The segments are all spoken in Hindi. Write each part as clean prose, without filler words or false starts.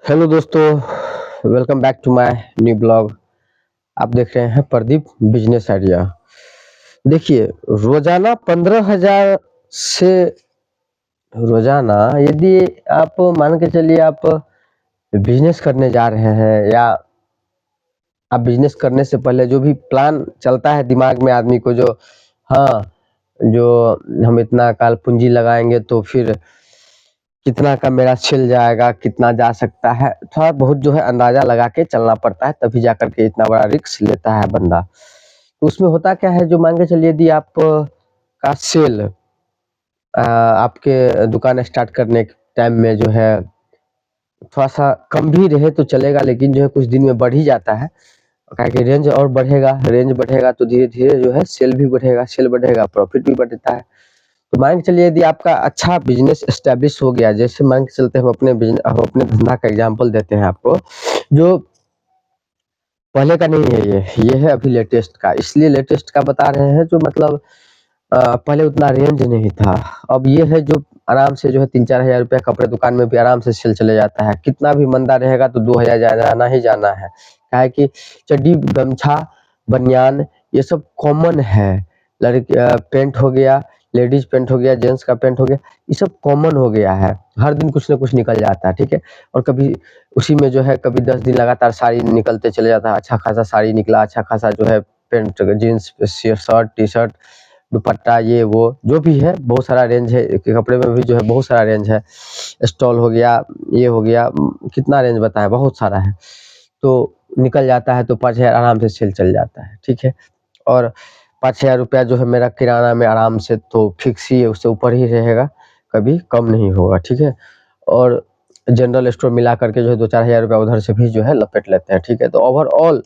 हेलो दोस्तों, welcome back to my new blog. आप देख रहे हैं प्रदीप बिजनेस आइडिया। देखिए, रोजाना 15,000 से रोजाना यदि आप मान के चलिए आप बिजनेस करने जा रहे हैं, या आप बिजनेस करने से पहले जो भी प्लान चलता है दिमाग में आदमी को, जो हाँ, जो हम इतना काल पूंजी लगाएंगे तो फिर कितना का मेरा छिल जाएगा, कितना जा सकता है, थोड़ा बहुत जो है अंदाजा लगा के चलना पड़ता है, तभी जाकर के इतना बड़ा रिस्क लेता है बंदा। तो उसमें होता क्या है, जो मान के चलिए यदि आप का सेल आपके दुकान स्टार्ट करने के टाइम में जो है थोड़ा सा कम भी रहे तो चलेगा, लेकिन जो है कुछ दिन में बढ़ ही जाता है। काहे कि रेंज और बढ़ेगा, रेंज बढ़ेगा तो धीरे धीरे जो है सेल भी बढ़ेगा, सेल बढ़ेगा प्रॉफिट भी बढ़ता है। तो मान के चलिए यदि आपका अच्छा बिजनेस एस्टेब्लिश हो गया, जैसे मान के चलते हैं हम अपने धंधा का एग्जांपल देते हैं आपको, जो पहले का नहीं है, ये है अभी लेटेस्ट का। इसलिए लेटेस्ट का बता रहे हैं, जो मतलब पहले उतना रेंज नहीं था। अब ये है जो आराम से जो है 3-4 हजार रुपया कपड़े दुकान में भी आराम से सेल चले जाता है। कितना भी मंदा रहेगा तो 2,000 जाना ही जाना है। क्या है कि चड्डी, गमछा, बनियान ये सब कॉमन है। लड़की पेंट हो गया, लेडीज पेंट हो गया, जेंट्स का पेंट हो गया, ये सब कॉमन हो गया है। हर दिन कुछ ना कुछ निकल जाता है, ठीक है। और कभी उसी में जो है कभी 10 दिन लगातार साड़ी निकलते चले जाता है, अच्छा खासा साड़ी निकला, अच्छा खासा जो है pant, jeans, shirt, T shirt, dupatta, ये वो जो भी है, बहुत सारा रेंज है। कपड़े में भी जो है बहुत सारा रेंज है। स्टॉल हो गया, ये हो गया, कितना रेंज बताएं, बहुत सारा है। तो निकल जाता है तो 5,000 आराम से सेल चल जाता है, ठीक है। और 5,000 रुपया जो है मेरा किराना में आराम से तो फिक्स ही है, उससे ऊपर ही रहेगा, कभी कम नहीं होगा, ठीक है। और जनरल स्टोर मिला करके जो है 2-4 हजार रुपया उधर से भी जो है लपेट लेते हैं, ठीक है। तो ओवरऑल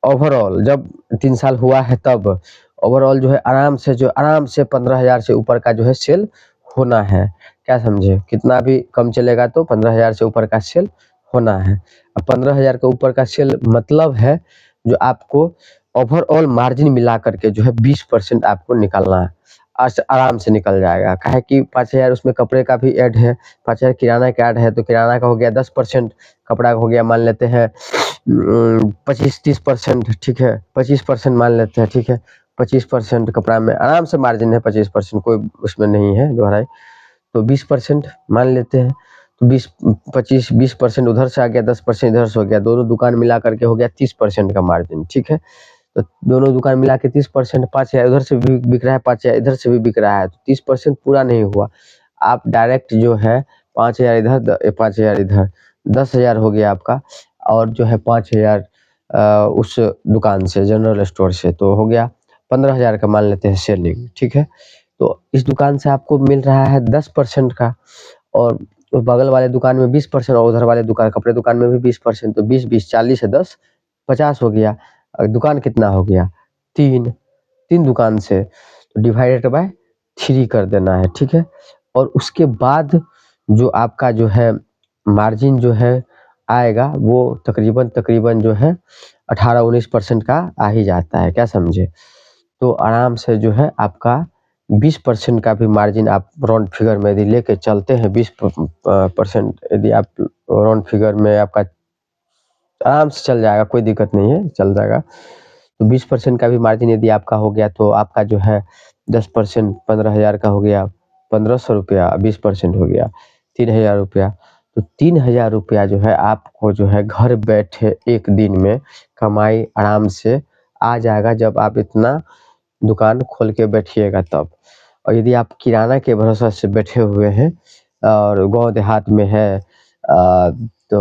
ओवरऑल जब 3 साल हुआ है तब ओवरऑल जो है आराम से 15,000 से ऊपर का जो है सेल होना है। क्या समझे? कितना भी कम चलेगा तो 15,000 से ऊपर का सेल होना है। अब 15,000 के ऊपर का सेल मतलब है जो आपको ओवरऑल मार्जिन मिला करके जो है 20% आपको निकालना है। आराम से निकल जाएगा। काहे कि 5,000 उसमें कपड़े का भी ऐड है, 5,000 किराना का ऐड है, तो किराना का हो गया 10%, कपड़ा का हो गया मान लेते हैं 25-30%, ठीक है। 25% मान लेते हैं, ठीक है। 25% कपड़ा में आराम से मार्जिन है, 25% कोई उसमें नहीं है दोहराई। तो 20% मान लेते हैं, तो 20% उधर से आ गया, 10% इधर से हो गया, दोनों दुकान मिला करके हो गया 30% का मार्जिन, ठीक है। तो दोनों दुकान मिला के 30%, 5,000 उधर से भी बिक रहा है, 5,000 इधर से भी बिक रहा है, तो 30% पूरा नहीं हुआ। आप डायरेक्ट जो है 5,000 इधर, 5,000 इधर, 10,000 हो गया आपका। और जो है 5,000 उस दुकान से, जनरल स्टोर से, तो हो गया 15,000 का मान लेते हैं सेलिंग, ठीक है। तो इस दुकान से आपको मिल रहा है 10% का, और बगल वाले दुकान में 20%, और उधर वाले दुकान, कपड़े दुकान में भी 20%, तो 20-20 40 है, 10 50 हो गया। दुकान कितना हो गया? 3 दुकान से, तो डिवाइडेड बाय 3 कर देना है, ठीक है। और उसके बाद जो आपका जो है मार्जिन जो है आएगा, वो तकरीबन जो है 18-19% का आ ही जाता है। क्या समझे? तो आराम से जो है आपका 20% का भी मार्जिन आप राउंड फिगर में यदि लेके चलते हैं, 20% यदि आप राउंड फिगर में, आपका आराम से चल जाएगा, कोई दिक्कत नहीं है, चल जाएगा। तो 20% का भी मार्जिन यदि आपका हो गया, तो आपका जो है 10% 15,000 का हो गया, 1,500 रुपया, 20% हो गया 3,000 रुपया। तो 3,000 रुपया जो है आपको जो है घर बैठे एक दिन में कमाई आराम से आ जाएगा, जब आप इतना दुकान खोल के बैठिएगा तब। और यदि आप किराना के भरोसा से बैठे हुए हैं और गाँव देहात में है, तो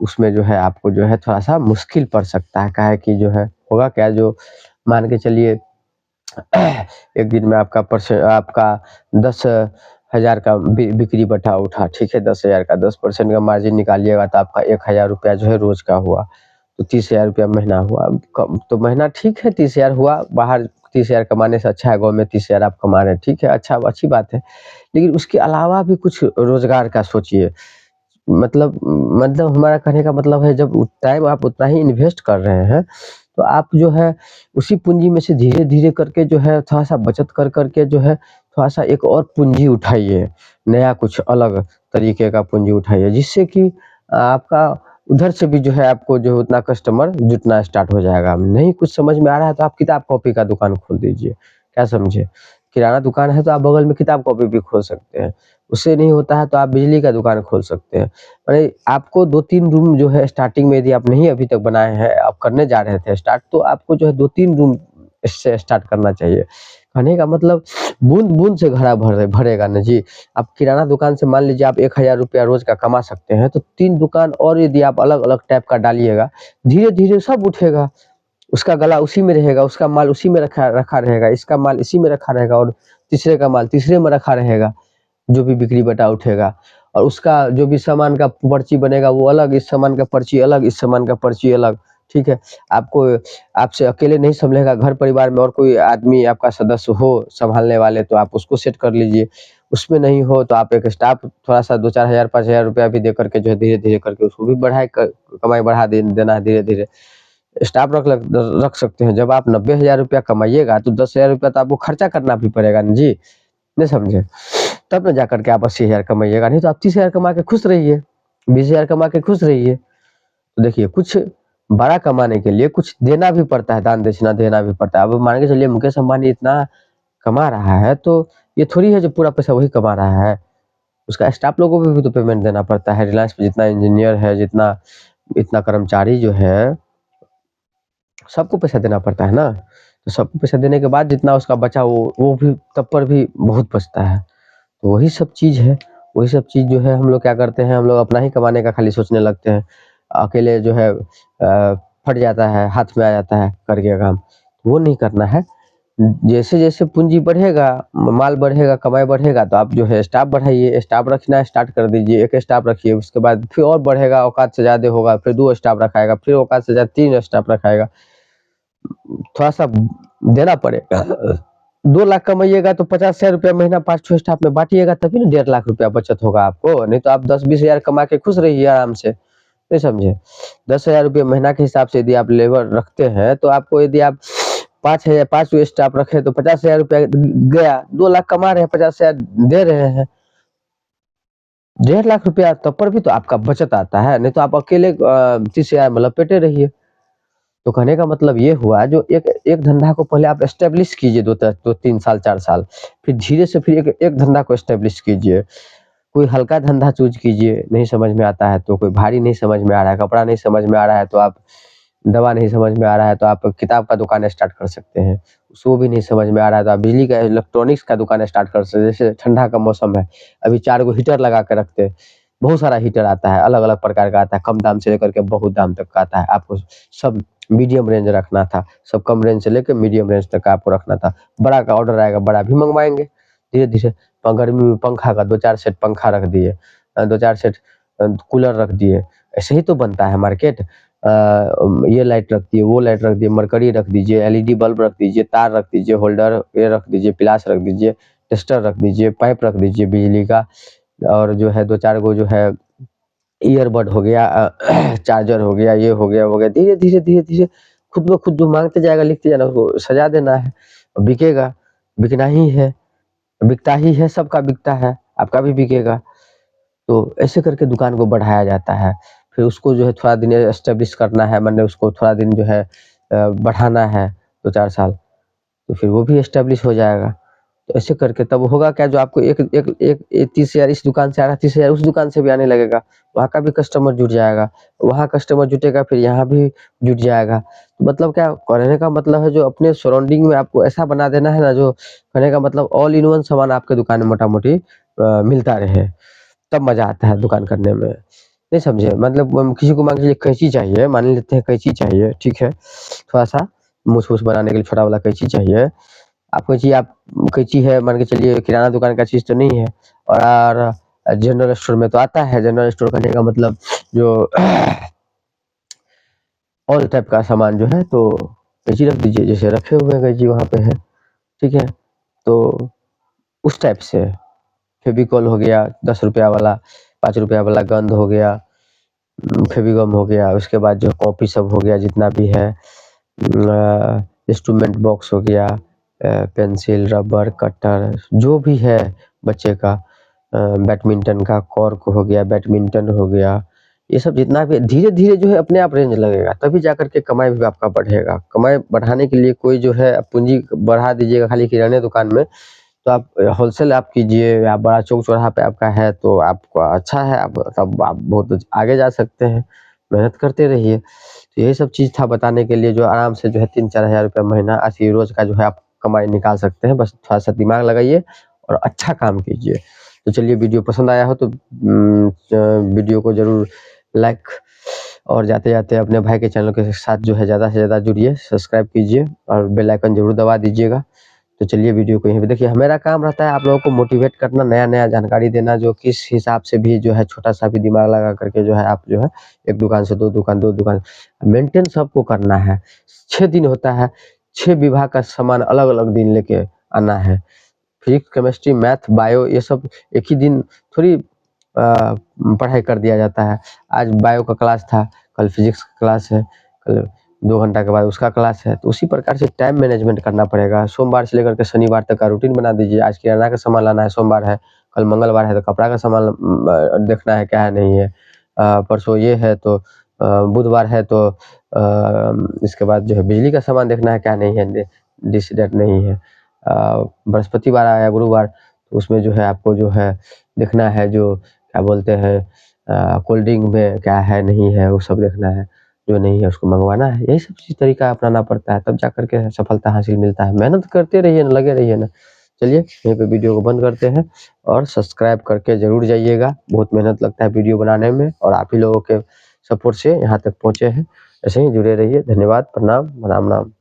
उसमें जो है आपको जो है थोड़ा-सा मुश्किल पड़ सकता है। काहे कि जो है होगा क्या, जो मान के चलिए एक दिन में आपका 10,000 का बिक्री बटा उठा, ठीक है। 10,000 का 10% का मार्जिन निकालिएगा तो आपका 1,000 रुपया जो है रोज का हुआ, तो 30,000 रुपया महीना हुआ। कम तो महीना ठीक है, 30,000 हुआ। बाहर 30,000 कमाने से अच्छा है गाँव में 30,000 आप कमा रहे हैं, ठीक है, अच्छी बात है। लेकिन उसके अलावा भी कुछ रोजगार का सोचिए। मतलब हमारा कहने का मतलब है, जब टाइम आप उतना ही इन्वेस्ट कर रहे हैं, तो आप जो है उसी पूंजी में से धीरे-धीरे करके जो है थोड़ा-सा बचत कर के जो है थोड़ा-सा एक और पूंजी उठाइए, नया कुछ अलग तरीके का पूंजी उठाइए, जिससे कि आपका उधर से भी जो है आपको जो उतना कस्टमर जुटना स्टार्ट हो जाएगा। नहीं कुछ समझ में आ रहा है तो आप किताब कॉपी का दुकान खोल दीजिए, क्या समझे? किराना दुकान है तो आप बगल में किताब कॉपी भी खोल सकते हैं। उससे नहीं होता है तो आप बिजली का दुकान खोल सकते हैं। अरे आपको 2-3 रूम जो है स्टार्टिंग में, यदि आप नहीं अभी तक बनाए हैं, आप करने जा रहे थे स्टार्ट, तो आपको जो है 2-3 रूम इससे स्टार्ट करना चाहिए। कहने का मतलब बूँद-बूँद से घड़ा भरेगा ना जी। आप किराना दुकान से मान लीजिए आप 1000 रुपया रोज़ का कमा सकते हैं, तो 3 दुकान और यदि आप अलग-अलग टाइप का डालिएगा, धीरे-धीरे सब उठेगा। उसका गला उसी में रहेगा, उसका माल उसी में रखा रखा रहेगा, इसका माल इसी में रखा रहेगा और तीसरे का माल तीसरे में रखा रहेगा, जो भी बिक्री बटा उठेगा। और उसका जो भी सामान का पर्ची बनेगा वो अलग, इस सामान का पर्ची अलग, इस सामान का पर्ची अलग, ठीक है? आपको आपसे अकेले नहीं सँभलेगा, घर परिवार में और कोई आदमी आपका सदस्य हो सँभालने वाले तो आप उसको सेट कर लीजिए। उसमें नहीं हो तो आप एक स्टाफ थोड़ा-सा 2-4 हज़ार 5,000 रुपया भी दे कर के जो है धीरे-धीरे करके उसको भी बढ़ाए क कमाई बढ़ा देना है धीरे-धीरे। स्टाफ रख सकते हैं। जब आप 90,000 रुपया कमाइएगा तो 10,000 रुपया तो आपको खर्चा करना भी पड़ेगा ना जी, नहीं समझे? तब ना जाकर के आप 80,000 कमाइएगा, नहीं तो आप 30,000 कमा के खुश रहिए, 20,000 कमा के खुश रहिए। तो देखिए कुछ बड़ा कमाने के लिए कुछ देना भी पड़ता है, दान दक्षिणा देना भी पड़ता है। अब मान के चलिए मुकेश अंबानी इतना कमा रहा है तो ये थोड़ी है जो पूरा पैसा वही कमा रहा है। उसका स्टाफ लोगों को भी तो पेमेंट देना पड़ता है। रिलायंस में जितना इंजीनियर है, जितना इतना कर्मचारी जो है, सबको पैसा देना पड़ता है ना। तो सबको पैसा देने के बाद जितना उसका बचा वो भी तब पर भी बहुत बचता है। तो वही सब चीज़ है, वही सब चीज़ जो है हम लोग क्या करते हैं, हम लोग अपना ही कमाने का खाली सोचने लगते हैं। अकेले जो है फट जाता है, हाथ में आ जाता है करके काम, वो नहीं करना है। जैसे-जैसे पूँजी बढ़ेगा, माल बढ़ेगा, कमाई बढ़ेगा तो आप जो है स्टाफ बढ़ाइए, स्टाफ रखना स्टार्ट कर दीजिए। 1 स्टाफ रखिए, उसके बाद फिर और बढ़ेगा, औकात से ज़्यादा होगा, फिर 2 स्टाफ रखाएगा, फिर औकात से ज़्यादा 3 स्टाफ रखाएगा। थोड़ा-सा देना पड़ेगा। 2 लाख कमाइएगा तो 50,000 रुपया महीना 5-6 स्टाफ में बाँटिएगा तभी ना 1.5 लाख रुपया बचत होगा आपको। नहीं तो आप 10-20 हज़ार कमा के खुश रहिए आराम से, नहीं समझे? 10,000 रुपया महीना के हिसाब से यदि आप लेबर रखते हैं तो आपको यदि आप 5,000 5 स्टाफ रखे तो 50,000 रुपया गया, 2 लाख कमा रहे हैं, 50,000 दे रहे हैं। 1.5 लाख रुपया तब पर भी तो आपका बचत आता है, नहीं तो आप अकेले 30,000 में लपेटे रहिए। तो कहने का मतलब ये हुआ जो एक एक धंधा को पहले आप एस्टेब्लिश कीजिए 2-3 साल 4 साल, फिर धीरे से फिर एक एक धंधा को एस्टेब्लिश कीजिए। कोई हल्का धंधा चूज़ कीजिए, नहीं समझ में आता है तो, कोई भारी नहीं समझ में आ रहा है, कपड़ा नहीं समझ में आ रहा है तो आप, दवा नहीं समझ में आ रहा है तो आप किताब का दुकान स्टार्ट कर सकते हैं। उसको भी नहीं समझ में आ रहा है तो आप बिजली का इलेक्ट्रॉनिक्स का दुकान स्टार्ट कर सकते हैं। जैसे ठंडा का मौसम है, अभी 4 गो हीटर लगा के रखते हैं। बहुत सारा हीटर आता है, अलग-अलग प्रकार का आता है, कम दाम से लेकर के बहुत दाम तक का आता है। आपको सब मीडियम रेंज रखना था, सब कम रेंज से लेके मीडियम रेंज तक का आपको रखना था। बड़ा का ऑर्डर आएगा, बड़ा भी मँगवाएँगे, धीरे-धीरे। गर्मी में पंखा का 2-4 सेट पंखा रख दिए, 2-4 सेट कूलर रख दिए, ऐसे ही तो बनता है मार्केट। ये लाइट रख दिए, वो लाइट रख दिए, मरकरी रख दीजिए, एलईडी बल्ब रख दीजिए, तार रख दीजिए, होल्डर ये रख दीजिए, प्लास रख दीजिए, टेस्टर रख दीजिए, पाइप रख दीजिए बिजली का, और जो है 2-4 गो जो है ईयरबड हो गया, चार्जर हो गया, ये हो गया, वो हो गया। धीरे-धीरे, धीरे-धीरे खुद ब खुद जो माँगते जाएगा, लिखते जाना, उसको सजा देना है, बिकेगा, बिकना ही है, बिकता ही है, सबका बिकता है, आपका भी बिकेगा। तो ऐसे करके दुकान को बढ़ाया जाता है। फिर उसको जो है थोड़ा दिन एस्टेब्लिश करना है, माने उसको थोड़ा दिन जो है बढ़ाना है 2-4 साल, तो फिर वो भी एस्टेब्लिश हो जाएगा। तो ऐसे करके तब होगा क्या, जो आपको एक एक एक ए 30,000 इस दुकान से आ रहा है, 30,000 उस दुकान से भी आने लगेगा। वहाँ का भी कस्टमर जुट जाएगा, वहाँ कस्टमर जुटेगा फिर यहाँ भी जुट जाएगा। तो मतलब क्या कहने का मतलब है, जो अपने सराउंडिंग में आपको ऐसा बना देना है ना, जो कहने का मतलब ऑल इन वन सामान आपके दुकान में मोटा-मोटी मिलता रहे। तब मज़ा आता है दुकान करने में, नहीं समझे? मतलब किसी को मान के चलिए कैंची चाहिए, मान लेते हैं कैंची चाहिए, ठीक है? थोड़ा-सा मूछ-वूछ बनाने के लिए छोटा वाला कैंची चाहिए। आप कैंची है, मान के चलिए किराना दुकान का चीज़ तो नहीं है, और जनरल स्टोर में तो आता है। जनरल स्टोर कहने का मतलब जो ऑल टाइप का सामान जो है, तो कैंची रख दीजिए, जैसे रखे हुए हैं कैंची वहाँ पे है, ठीक है? तो उस टाइप से फेविकोल हो गया 10 रुपया वाला, 5 रुपया वाला गंध हो गया, फेविगम हो गया, उसके बाद जो कॉपी सब हो गया जितना भी है, इंस्ट्रूमेंट बॉक्स हो गया, पेंसिल, रबर, कटर, जो भी है बच्चे का, बैडमिंटन का कॉर्क हो गया, बैडमिंटन हो गया, ये सब जितना भी धीरे-धीरे जो है अपने आप रेंज लगेगा, तभी जाकर के कमाई भी आपका बढ़ेगा। कमाई बढ़ाने के लिए कोई जो है पूँजी बढ़ा दीजिएगा खाली किराने दुकान में, तो आप होलसेल आप कीजिए, या बड़ा चौक-चौराहा पे आपका है तो आपका अच्छा है, आप तब आप बहुत आगे जा सकते हैं, मेहनत करते रहिए। तो यही सब चीज़ था बताने के लिए, जो आराम से जो है 3-4 हज़ार रुपया महीना ऐसे ही रोज़ का जो है आप कमाई निकाल सकते हैं, बस थोड़ा-सा दिमाग लगाइए और अच्छा काम कीजिए। तो चलिए, वीडियो पसंद आया हो तो वीडियो को ज़रूर लाइक, और जाते-जाते अपने भाई के चैनल के साथ जो है ज़्यादा से ज़्यादा जुड़िए, सब्सक्राइब कीजिए और बेल आइकन ज़रूर दबा दीजिएगा। तो चलिए, वीडियो को यहीं पे देखिए, मेरा काम रहता है आप लोगों को मोटिवेट करना, नया-नया जानकारी देना, जो किस हिसाब से भी जो है छोटा-सा भी दिमाग लगा करके जो है आप जो है 1 दुकान से 2 दुकान, 2 दुकान मेंटेन सबको करना है। 6 दिन होता है, 6 विभाग का सामान अलग-अलग दिन लेके आना है। फिजिक्स, केमिस्ट्री, मैथ, बायो ये सब एक ही दिन थोड़ी पढ़ाई कर दिया जाता है। आज बायो का क्लास था, कल फिजिक्स का क्लास है, कल 2 घंटा के बाद उसका क्लास है, तो उसी प्रकार से टाइम मैनेजमेंट करना पड़ेगा। सोमवार से लेकर के शनिवार तक का रूटीन बना दीजिए। आज किराना का सामान लाना है, सोमवार है, कल मंगलवार है तो कपड़ा का सामान देखना है क्या है नहीं है, परसों ये है तो बुधवार है तो इसके बाद जो है बिजली का सामान देखना है क्या नहीं है, डिश डेट नहीं है। बृहस्पतिवार आया, गुरुवार, तो उसमें जो है आपको जो है देखना है, जो क्या बोलते हैं कोल्ड ड्रिंक में क्या है नहीं है वो सब देखना है, जो नहीं है उसको मंगवाना है। यही सब चीज़ तरीका अपनाना पड़ता है, तब जाकर के सफलता हासिल मिलता है। मेहनत करते रहिए ना, लगे रहिए ना। चलिए, यहीं पे वीडियो को बंद करते हैं और सब्सक्राइब करके ज़रूर जाइएगा। बहुत मेहनत लगता है वीडियो बनाने में, और आप ही लोगों के सपोर्ट से यहाँ तक पहुँचे हैं। ऐसे ही जुड़े रहिए। धन्यवाद, प्रणाम, राम राम।